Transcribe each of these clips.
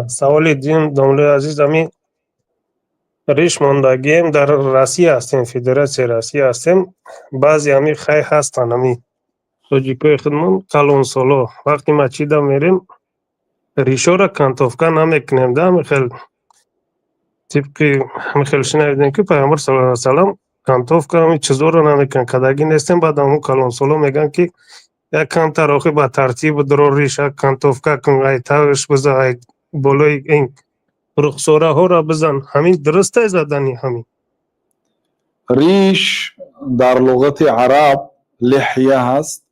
саволи дин домлои азиз, ами риш мондагием дар Россия ҳастем, Федератсияи Россия ҳастем. Баъзе ами хай ҳастанд, ами тоҷикои худмон калонсоло вақте ма чида мерем ришора кантовка намекунем да, ами хел тибқи ами хел шинавидем ки пайғамбар саллаллоҳу алайҳи ва саллам кантовка ами чизоро намекунанд, кадагӣ нестем. Баъд ҳамон калонсоло мегӯянд ки як камтар охи ба тартиб дро риша кантовка кун, ай тавиш бизан, ай болои ин рухсораҳоро бизан. Ҳамин дурустай задани ҳамин? ریش در لغت عرب لحیه هست.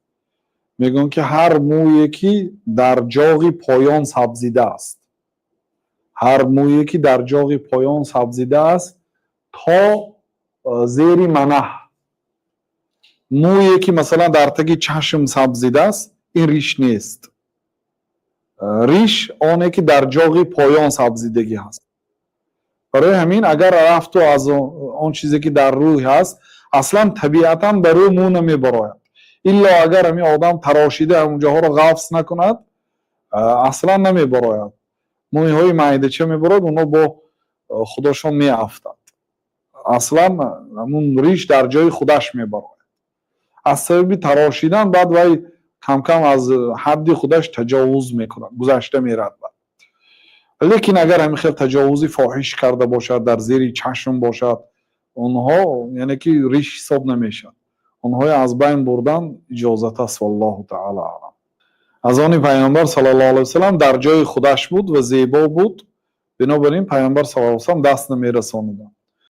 میگن که هر مویی که در جاغ پایان سبزیده است، هر مویی که در جاغ پایان سبزیده است تا زیر منح. مویی که مثلا در تگ چشم سبزیده است این ریش نیست. ریش آنه که در جاغ پایان سبزیدگی هست. برای همین اگر رفت و از آن چیزی که در روی هست اصلا طبیعتا به روی مو نمیبراید، الا اگر همین آدم تراشیده اونجاها رو غفص نکند اصلا نمیبراید. موی های معده چه میبراید اونا با خودشون میافتند، اصلا همون ریش در جای خودش میبراید. از سبب تراشیدن بعد وای کم کم از حد خودش تجاوز میکنه، گذشته میرد. لیکن اگر همین خیلی تجاوزی فاحش کرده باشد، در زیر چشم باشد، اونها یعنی که ریش حساب نمیشن، اونها از بین بردن اجازت است. والله تعالی اعلم. از آن پیامبر صلی الله علیه و سلم در جای خودش بود و زیبا بود، بنابراین پیامبر صلی الله علیه و سلم دست نمیرسانیدند.